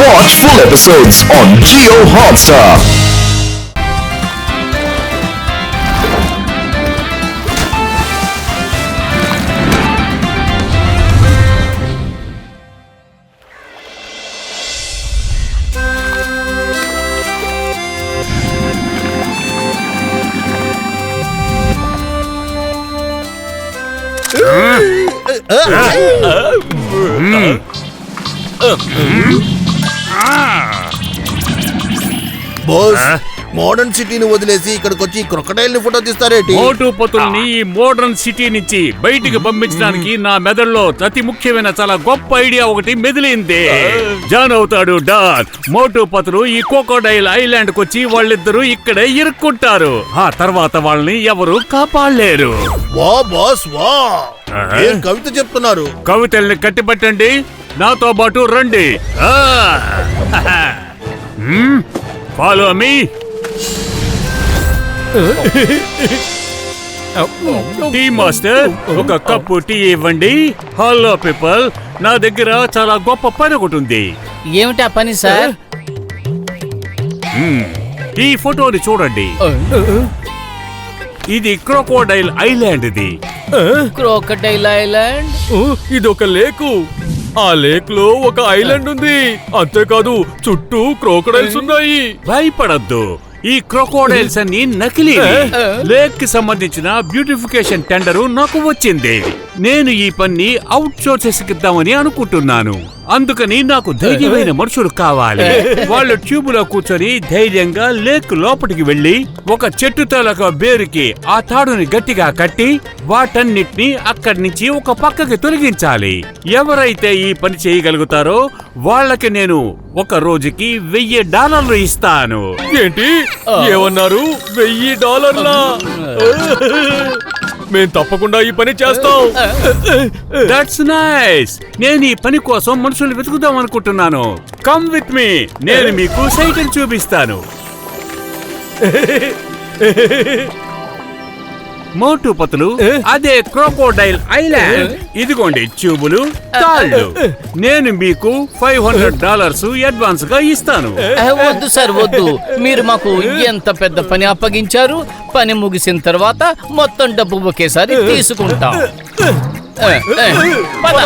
Watch full episodes on Jio Hotstar. Boss, modern సిటీని వదిలేసి ఇక్కడికి వచ్చి క్రొకడైల్ ని ఫోటో తీస్తారేంటి? మోటు పతుల్ని ఈ మోడర్న్ సిటీ నుంచి బయటికి పంపించడానికి నా మెదడులో అతి ముఖ్యమైన చాలా గొప్ప ఐడియా ఒకటి మెదిలింది. జాన్ అవుతాడు డాన్. మోటు పతులు ఈ క్రోకోడైల్ ఐలాండ్ కు వచ్చి వాళ్ళిద్దరూ ఇక్కడే ఇరుక్కుంటారు. ఆ తర్వాత వాళ్ళని ఎవరు కాపాడలేరు. వా బాస్ వా, ఏం కవిత చెప్తున్నారు? కవితల్ని కట్టిపట్టండి, నాతో పాటు రండి. Follow me. టీ మాస్టర్, ఒక కప్పు టీ ఇవ్వండి. హలో పీపుల్, నా దగ్గర చాలా గొప్ప పని ఒకటి ఉంది. ఏమిటా పని సార్? ఈ ఫోటోని చూడండి. ఇది క్రోకోడైల్ ఐలాండ్. ఇది క్రోకడైల్ ఐలాండ్? ఇదొక లేకు. ఆ లేక్ లో ఒక ఐలాండ్ ఉంది. అంతేకాదు చుట్టూ క్రోకోడైల్స్ ఉన్నాయి. భయపడద్దు, ఈ క్రోకోడైల్స్ అన్ని నకిలీ. లేక్ కి సంబంధించిన బ్యూటిఫికేషన్ టెండరు నాకు వచ్చింది. నేను ఈ పని అవుట్ సోర్సెస్కిద్దామని అనుకుంటున్నాను. అందుకని నాకు ధైర్యమైన మనుషులు కావాలి. వాళ్ళు ట్యూబ్ లో కూర్చొని ధైర్యంగా లేక్ లోపలికి వెళ్లి ఒక చెట్టు తాలూకా బేరుకి ఆ తాడుని గట్టిగా కట్టి వాటన్నిటిని అక్కడి నుంచి ఒక పక్కకి తొలగించాలి. ఎవరైతే ఈ పని చేయగలుగుతారో వాళ్ళకి నేను ఒక రోజుకి $1000 ఇస్తాను. ఏంటి ఏమన్నారు? $1000? మేం తప్పకుండా ఈ పని చేస్తాం. That's nice. నేను ఈ పని కోసం మనుషులు వెతుకుదాం అనుకుంటున్నాను. కమ్ విత్ మీ, నేను మీకు సైకిల్ చూపిస్తాను. మోటు పతులు, అదే క్రోకోడైల్ ఐలాండ్. ఇదిగోండి ట్యూబులు, తాళ్ళు. నేను మీకు $500 అడ్వాన్స్ గా ఇస్తాను. వద్దు సార్, వద్దు. మీరు మాకు ఎంత పెద్ద పని అప్పగించారు. పని ముగిసిన తర్వాత మొత్తం డబ్బు ఒకేసారి తీసుకుంటాం. పద.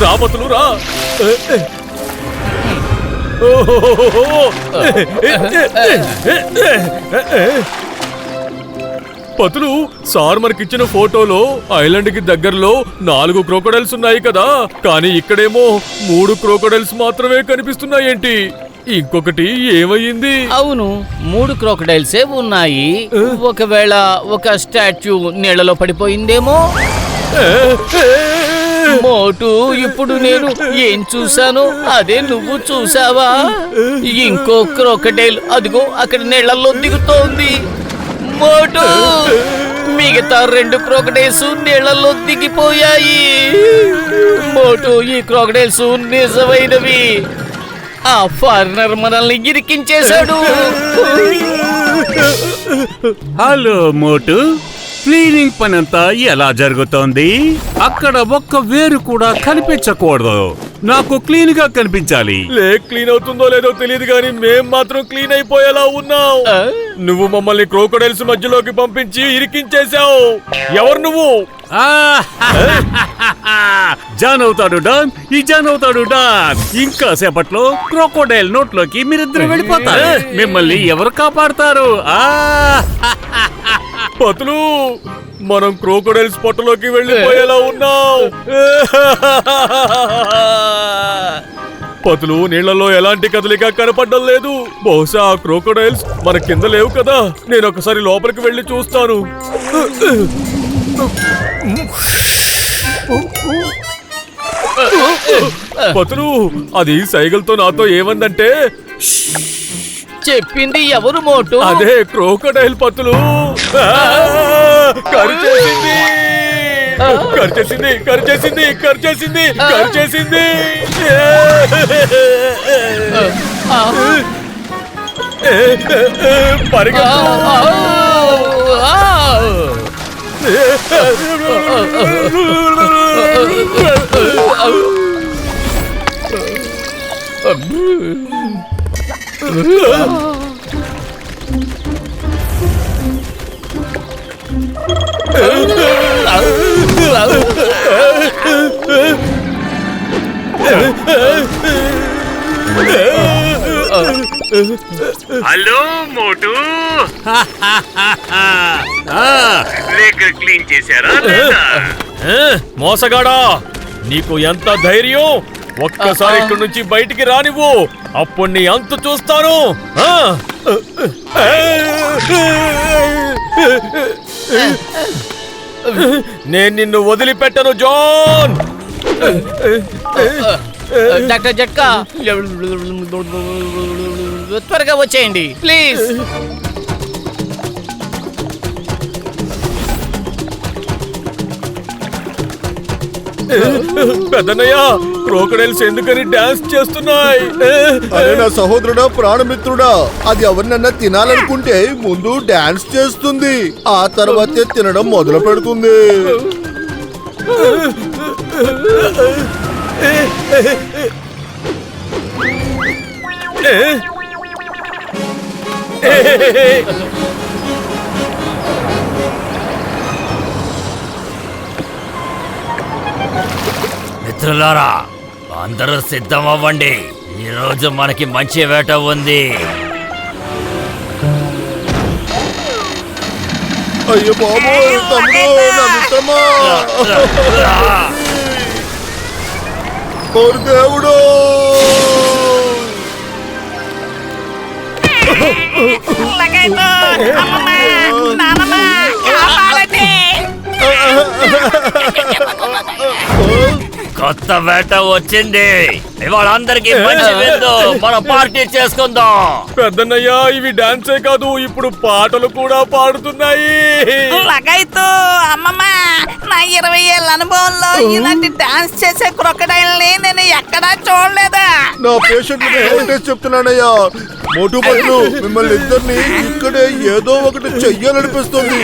రాబతులు రా. పతులు, సార్ మనకిచ్చిన ఫోటోలో ఐలాండ్ కి దగ్గరలో 4 క్రోకోడైల్స్ ఉన్నాయి కదా, కానీ ఇక్కడేమో 3 క్రోకోడైల్స్ మాత్రమే కనిపిస్తున్నాయేంటి? ఇంకొకటి ఏమయ్యింది? అవును, 3 క్రోకడైల్సే ఉన్నాయి. ఒకవేళ ఒక స్టాచ్యూ నీళ్లలో పడిపోయిందేమో. మోటు, ఇప్పుడు నేను ఏం చూశాను అదే నువ్వు చూసావా? ఇంకో క్రోకడైల్ అదిగో అక్కడ నీళ్లలో దిగుతోంది. మోటు, మిగతా 2 క్రోకడైల్స్ నీళ్లలో దిగిపోయాయి. మోటు, ఈ క్రోకడైల్స్ నిజమైనవి. ఆ ఫారినర్ మనల్ని ఇరికించేశాడు. హలో మోటు, క్లీనింగ్ పని అంతా ఎలా జరుగుతోంది? అక్కడ ఒక్క వేరు కూడా కనిపించకూడదు. నాకు క్లీన్ గా కనిపించాలి. లేక్ క్లీన్ అవుతుందో లేదో తెలియదు కానీ మేం మాత్రం క్లీన్ అయిపోయేలా ఉన్నావు. నువ్వు మమ్మల్ని క్రోకోడైల్స్ మధ్యలోకి పంపించి ఇరికించేశావు. ఎవరు నువ్వు? జాన్ అవుతాడు డాన్. ఈ జాన్ అవుతాడు డాన్. ఇంకా సేపట్లో క్రోకోడైల్ నోట్లోకి మీరిద్దరు వెళ్ళిపోతారు. మిమ్మల్ని ఎవరు కాపాడతారు? పతులు, మనం క్రోకోడైల్స్ పొట్టలోకి వెళ్ళిపోయేలా ఉన్నాం. పతులు, నీళ్లలో ఎలాంటి కదలిక కనపడడం లేదు. బహుశా ఆ క్రోకోడైల్స్ మన కింద లేవు కదా. నేను ఒకసారి లోపలికి వెళ్ళి చూస్తాను. పతులు, అది సైకిల్తో నాతో ఏమందంటే, చెప్పింది ఎవరు మోటు? అదే క్రోకోడైల్ పతులు. కరిచేసింది, కరిచేసింది, కరిచేసింది, కరిచేసింది, కరిచేసింది. పరిగెత్తు. హలో మోటు లేక్ క్లీన్ చేశారా మోసగాడా, నీకు ఎంత ధైర్యం? ఒక్కసారి ఇక్కడి నుంచి బయటికి రానివ్వు, అప్పుడు నీ అంతు చూస్తాను. నేను నిన్ను వదిలిపెట్టను జాన్. డాక్టర్ జట్కా, త్వరగా వచ్చేయండి ప్లీజ్. పెద్దన్నయ్య, క్రోకడైల్స్ ఎందుకని డాన్స్ చేస్తున్నాయి? అరే నా సహోదరుడా, ప్రాణమిత్రుడా, అది ఎవరినన్నా తినాలనుకుంటే ముందు డాన్స్ చేస్తుంది, ఆ తర్వాతే తినడం మొదలు పెడుతుంది. మిత్రులారా, అందరూ సిద్ధం అవ్వండి. ఈరోజు మనకి మంచి వేట ఉంది. అయ్యో బాబోయ్, తమ్ముడు, నా మిత్రమా, ఓరి దేవుడు. కొత్త వేట వచ్చింది. ఇవాళ అందరికి మంచి విందు, మనం పార్టీ చేసుకుందాం. పెద్దన్నయ్య, ఇవి డాన్సే కాదు, ఇప్పుడు పాటలు కూడా పాడుతున్నాయి. లగైతూ అమ్మమ్మ, నా 20 ఏళ్ళ అనుభవంలో ఇలాంటి డాన్స్ చేసే క్రొకడైల్ని నేను ఎక్కడా చూడలేదా. నా పేషెంట్ చెప్తున్నానయ్యా, మోటు పట్లు మిమ్మల్ని ఇద్దరిని ఇక్కడే ఏదో ఒకటి చెయ్యాలనిపిస్తుంది.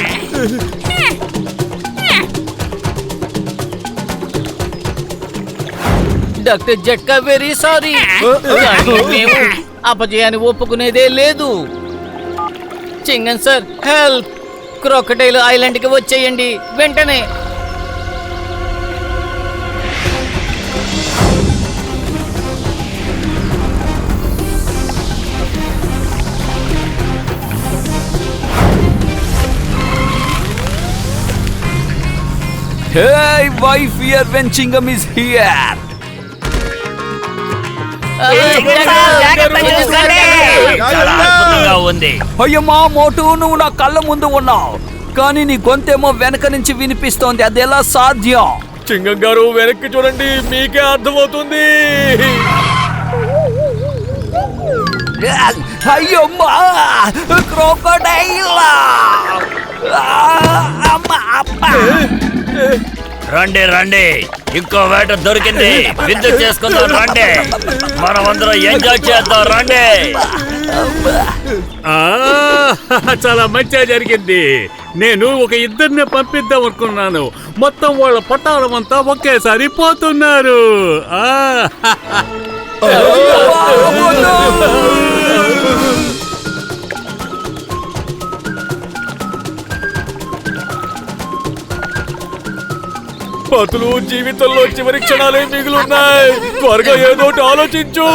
Doctor Jhatka, very sorry. మేము అపజయాన్ని ఒప్పుకునేదే లేదు. చింగన్ సార్, హెల్ప్! క్రొకడైల్ ఐలాండ్ కి వచ్చేయండి వెంటనే. Hey, why fear when Chingam is here? చాలా అద్భుతంగా ఉంది. అయ్యమ్మా మోటు, నువ్వు నా కళ్ళ ముందు ఉన్నావు, కానీ నీ గొంతేమో వెనక నుంచి వినిపిస్తోంది. అది ఎలా సాధ్యం? చింగం గారు, వెనక్కి చూడండి, మీకే అర్థమవుతుంది. అయ్యమ్మా, క్రోకోడైల్! రండి రండి, ఇంకో వేట దొరికింది, విందు చేసుకుందాం రండి, మనం అందరం ఎంజాయ్ చేద్దాం రండి. చాలా మంచిగా జరిగింది. నేను ఒక ఇద్దరిని పంపిద్దాం అనుకున్నాను, మొత్తం వాళ్ళ పట్టాలం అంతా ఒకేసారి పోతున్నారు. పతులు, జీవితంలో చివరి క్షణాలే మిగులున్నాయి, త్వరగా ఏదోటి ఆలోచించు.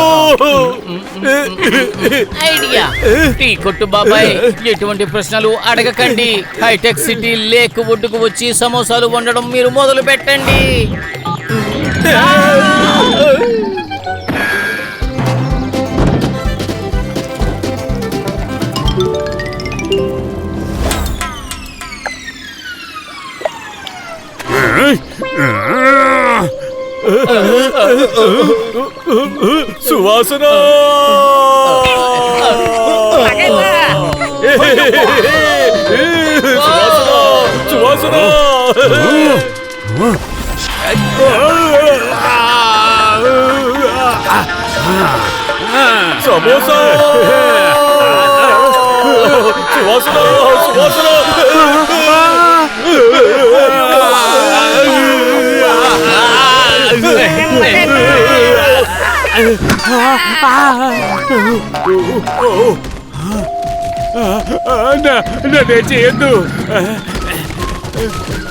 ఐడియా! టీ కొట్టు బాబాయ్, ఎటువంటి ప్రశ్నలు అడగకండి. హైటెక్ సిటీ లేక్ ఒడ్డుకు వచ్చి సమోసాలు వండడం మీరు మొదలు పెట్టండి. సువాసన, సువాసన, సమోసా, సువాసన, సువాసన. నన్నే చేయొద్దు,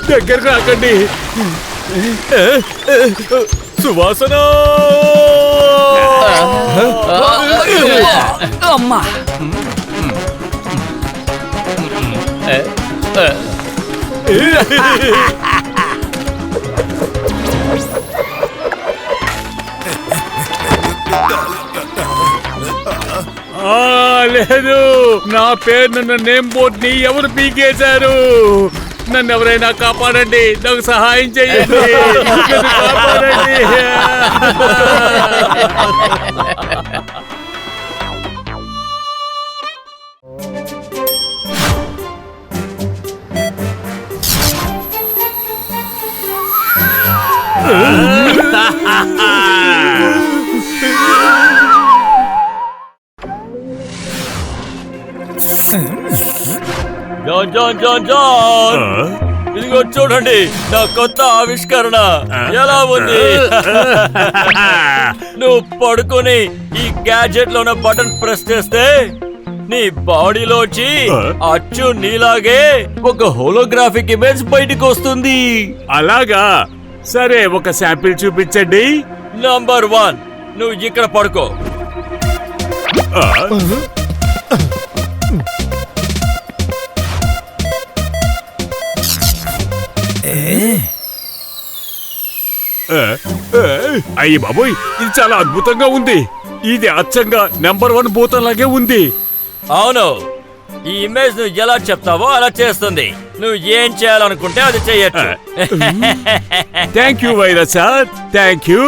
దగ్గర రాకండి. సువాసన అమ్మా లేదు, నా పేరు నన్ను నేమ్ బోర్డ్ ని ఎవరు పీకేశారు? నన్ను ఎవరైనా కాపాడండి, నాకు సహాయం చేయండి, నన్ను కాపాడండి. జాన్ జాన్ జాన్ జాన్, ఇదిగో చూడండి నా కొత్త ఆవిష్కరణ ఎలా ఉంది. నువ్వు పడుకొని ఈ గ్యాడ్జెట్ లో ఉన్న బటన్ ప్రెస్ చేస్తే నీ బాడీలోంచి అచ్చు నీలాగే ఒక హోలోగ్రాఫిక్ ఇమేజ్ బయటికి వస్తుంది. అలాగా? సరే, ఒక శాంపిల్ చూపించండి. నంబర్ 1, నువ్వు ఇక్కడ పడుకో. అయ్యి బాబోయ్, ఇది చాలా అద్భుతంగా ఉంది. ఇది అచ్చంగా నెంబర్ 1 భూతంలాగే ఉంది. అవును, ఈ ఇమేజ్ నువ్వు ఎలా చెప్తావో అలా చేస్తుంది. నువ్వు ఏం చేయాలనుకుంటే అది చెయ్యొచ్చు. థ్యాంక్ యూ వైరస్ సార్, థ్యాంక్ యూ.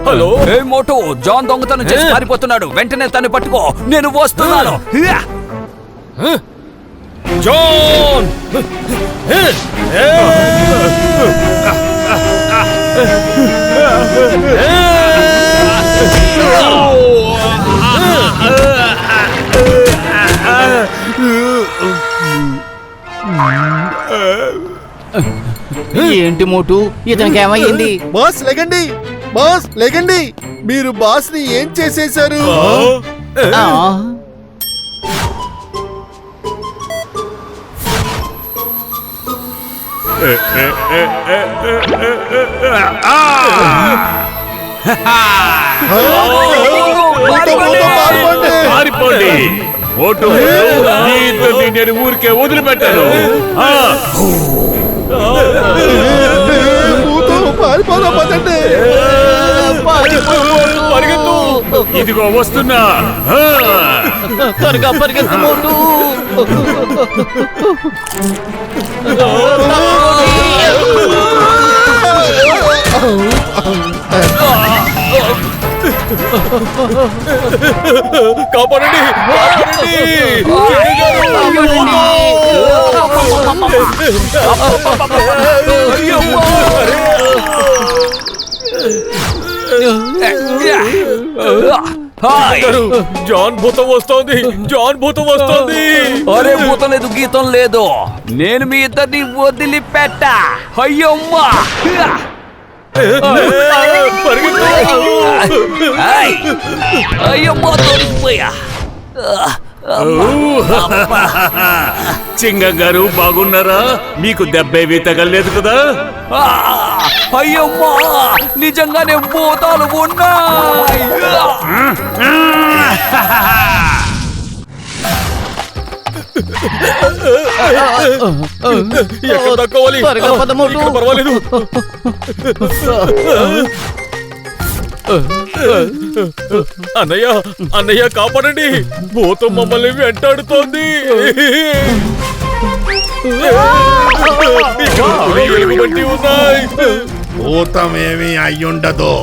హలో, ఏ మోటో, జాన్ దొంగతనం చేసి పారిపోతున్నాడు. వెంటనే తను పట్టుకో, నేను వస్తున్నాను. జాన్! ఏంటి మోటు, ఇతనికి ఏమయ్యింది? Boss లెగండి, boss లెగండి. మీరు బాస్ ని ఏం చేసేశారు? ఆ, పారిపోండి. ఓటు, ఈ ఇద్దరిని నేను ఊరికే వదిలిపెట్టాను. పారిపోదాం పదండి. ఇదిగో వస్తున్నా. త్వరగా పరిగెత్తు మోటు. కాపాడండి! జాన్ భూతం వస్తోంది, జాన్ భూతం వస్తోంది. అరే భూతం లేదు, గీతం లేదు. నేను మీ ఇద్దరిని వదిలిపెట్టా. అయ్యమ్మా! అయ్యమ్మా, తోలిపోయా. చింగ గారు బాగున్నారా? మీకు దెబ్బేవి తగలేదు కదా? అయ్యమ్మా, నిజంగానే భూతాలు ఉన్నాయి. ఎక్కడ దక్కోవాలి? త్వరగా పద మోటు. ఇక్కడ పర్వాలేదు. అన్నయ్య, అన్నయ్య కాపాడండి, భూతం మమ్మల్ని వెంటాడుతోంది. ఎలుగుబంటి ఉన్నాయి. భూతమేమీ అయ్యుండదు.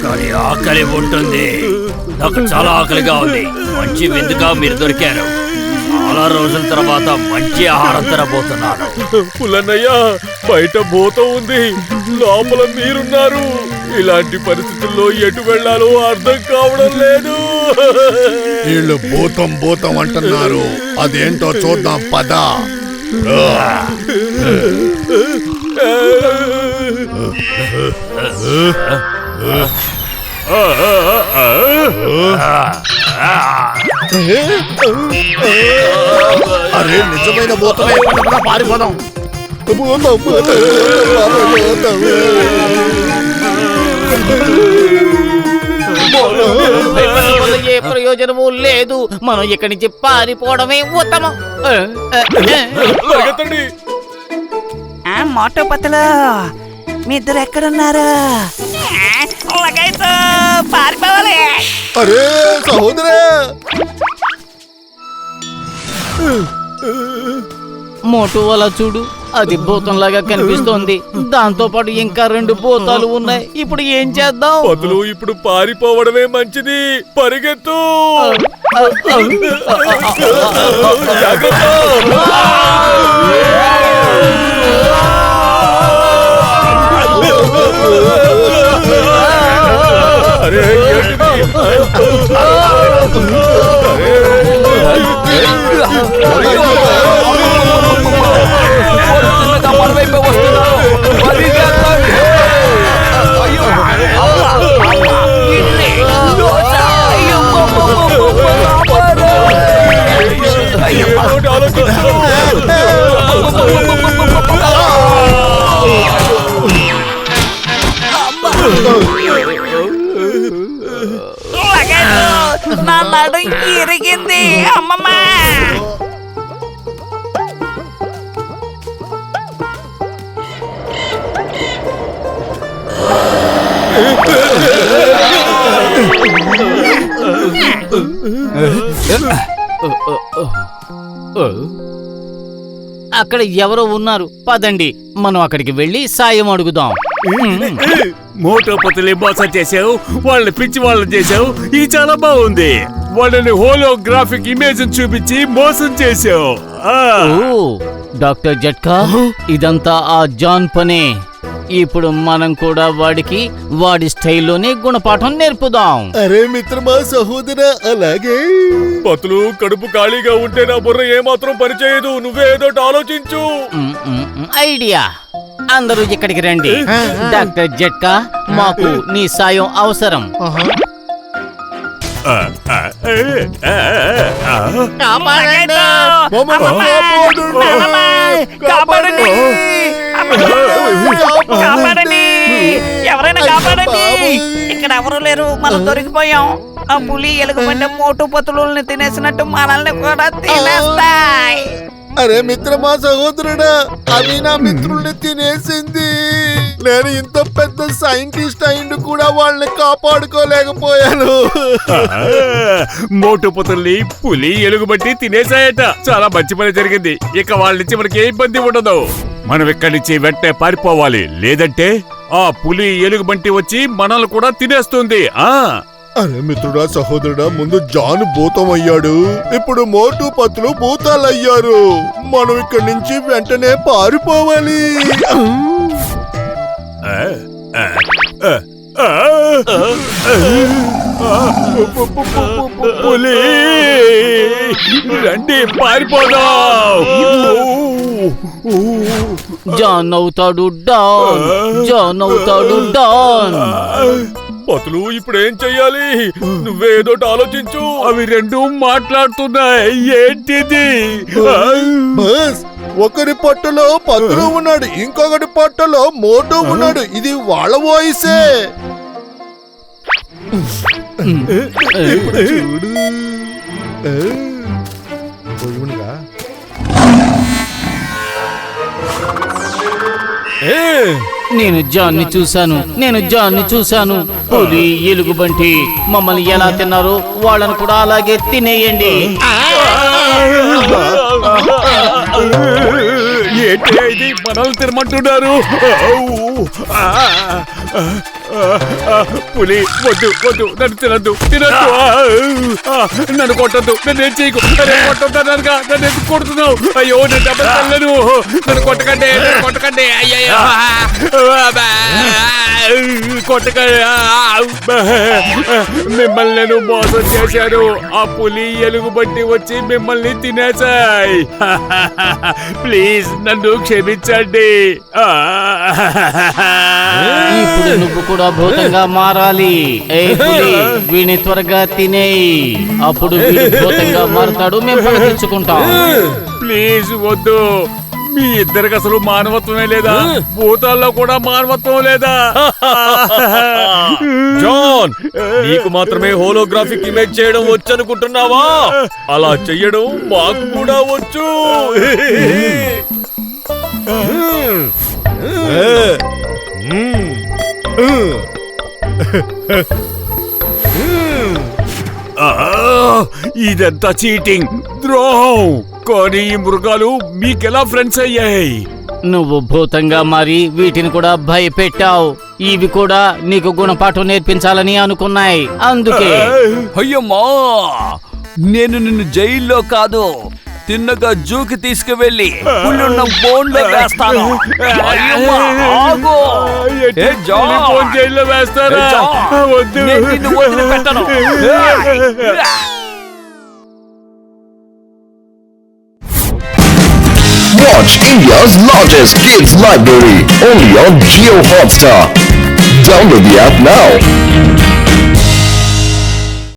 కానీ ఆకలి ఉంటుంది. నాకు చాలా ఆకలిగా ఉంది. మంచి విందుగా మీరు దొరికారు. చాలా రోజుల తర్వాత మంచి ఆహారం తినబోతున్నాను. పుల్లన్నయ్య, బయట భూతం ఉంది, లోపల మీరున్నారు. ఇలాంటి పరిస్థితుల్లో ఎటు వెళ్ళాలో అర్థం కావడం లేదు. వీళ్ళు భూతం భూతం అంటున్నారు, అదేంటో చూద్దాం పద. అరే నిజమైన భూతమే, పారిపోదాం. భయపడడం వల్ల ఏ ప్రయోజనము లేదు. మనం ఇక్కడి నుంచి పారిపోవడమే ఉత్తమం. పరిగెత్తండి. మోటో పత్తులు మీ ఇద్దరు ఎక్కడున్నారు? పారిపోవాలి. అరే సహోదరా, మోటు అలా చూడు, అది భూతంలాగా కనిపిస్తోంది. దాంతో పాటు ఇంకా 2 భూతాలు ఉన్నాయి. ఇప్పుడు ఏం చేద్దాం? పతులు ఇప్పుడు పారిపోవడమే మంచిది. పరిగెత్తు. అరే మనవైపు వస్తున్నారు. నా నడు ఇరిగింది అమ్మమ్మ. అక్కడ ఎవరో ఉన్నారు. పదండి, మనం అక్కడికి వెళ్ళి సాయం అడుగుదాం. మోటో పతులే మోసం చేసావు, వాళ్ళని పిచ్చి వాళ్ళని చేసావు. ఇది చాలా బాగుంది. వాళ్ళని హోలోగ్రాఫిక్ ఇమేజ్ చూపించి మోసం చేసావు. డాక్టర్ జట్కా, ఇదంతా ఆ జాన్ పనే. ఇప్పుడు మనం కూడా వాడికి వాడి స్టైల్లోనే గుణపాఠం నేర్పుదాం. అరే మిత్రమా, సహోదరా, అలాగే. పతులు కడుపు ఖాళీగా ఉంటే నా బుర్ర ఏమాత్రం పనిచేయదు. నువ్వేదో ఆలోచించు. ఐడియా. అందరూ ఇక్కడికి రండి. డాక్టర్ జట్కా, మాకు నీ సాయం అవసరం. కాపాడండి, ఎవరైనా కాపాడండి. ఇక్కడ ఎవరు లేరు, మనం దొరికిపోయాం. ఆ పులి ఎలుగుబంట మోటు పతులని తినేసినట్టు మనల్ని కూడా తినేస్తాయి. అరే మిత్రమా, సహోదరుడా, అవి నా మిత్రుల్ని తినేసింది. నేను ఇంత పెద్ద సైంటిస్ట్ అయిండు కూడా వాళ్ళని కాపాడుకోలేకపోయాను. మోటు పతుల్ని పులి ఎలుగుబట్టి తినేసాయట. చాలా మంచి పని జరిగింది. ఇక వాళ్ళ నుంచి మనకి ఏ ఇబ్బంది ఉండదు. మనం ఇక్కడి నుంచి వెంటనే పారిపోవాలి, లేదంటే ఆ పులి ఎలుగుబంటి వచ్చి మనల్ని కూడా తినేస్తుంది. అరే మిత్రుడా, సహోదరుడా, ముందు జాన్ భూతం అయ్యాడు, ఇప్పుడు మోటు పతులు భూతాలయ్యారు. మనం ఇక్కడి నుంచి వెంటనే పారిపోవాలి. పులి రండి, పారిపోదాం. జాన్ అవుతాడు డాన్, జాన్ అవుతాడు డాన్. పతులు ఇప్పుడేం చెయ్యాలి? నువ్వేదో ఆలోచించు. అవి 2 మాట్లాడుతున్నాయి. ఏంటిది? బస్, ఒకరి పొట్టలో పతులు ఉన్నాడు, ఇంకొకటి పొట్టలో మోటు ఉన్నాడు. ఇది వాళ్ళ వాయిసే. చూడు. నేను జాన్ని చూశాను, నేను జాన్ని చూశాను. పులి ఎలుగుబంటి మమ్మల్ని ఎలా తిన్నారో వాళ్ళని కూడా అలాగే తినేయండి. ఏంటి ఇది మనల్ని తినమంటున్నారు? పులి వద్దు వద్దు, నన్ను తినద్దు తినద్దు, నన్ను కొట్టద్దు, నన్ను ఏం చేయకు, కొట్టొద్దా నన్ను ఎందుకు కొడుతున్నావు? అయ్యో నేను డబ్బులు తల్లను, నన్ను కొట్టకండి, నన్ను కొట్టకండి, అయ్యో కొట్టకండి. మిమ్మల్ని నేను మోసం చేశాను. ఆ పులి ఎలుగుబంటి వచ్చి మిమ్మల్ని తినేసాయి. ప్లీజ్ నన్ను క్షమించండి. ఇప్పుడు నువ్వు కూడా భూతంగా మారాలి. ఏ పులి, వీడిని త్వరగా తినేయి, అప్పుడు వీడు భూతంగా మారుతాడు, మేము పని తెచ్చుకుంటాం. ప్లీజ్ వద్దు. మీ ఇద్దరికి అసలు మానవత్వమే లేదా? భూతాల్లో కూడా మానవత్వం లేదా? జాన్, నీకు మాత్రమే హోలోగ్రాఫిక్ ఇమేజ్ చేయడం వచ్చు అనుకుంటున్నావా? అలా చెయ్యడం మాకు కూడా వచ్చు. ఇదంతా చీటింగ్, ద్రోహం. కానీ ఈ మృగాలు మీకెలా ఫ్రెండ్స్ అయ్యాయి? నువ్వు భూతంగా మారి వీటిని కూడా భయపెట్టావు. ఇవి కూడా నీకు గుణపాఠం నేర్పించాలని అనుకున్నాయి, అందుకే. అయ్యమ్మా, నేను నిన్ను జైల్లో కాదు, తిన్నగా జూకి తీసుకువెళ్ళి పుల్లున్న బోన్లో వేస్తాను. అయ్యమ్మా, ఆగు. ఏ జాన్, ఫోన్ జైల్లో వేస్తారా? ఏ జాన్, వద్దు. నేను నిన్ను వదిలిపెట్టను. Watch India's largest kids library only on Jio Hotstar. Download the app now.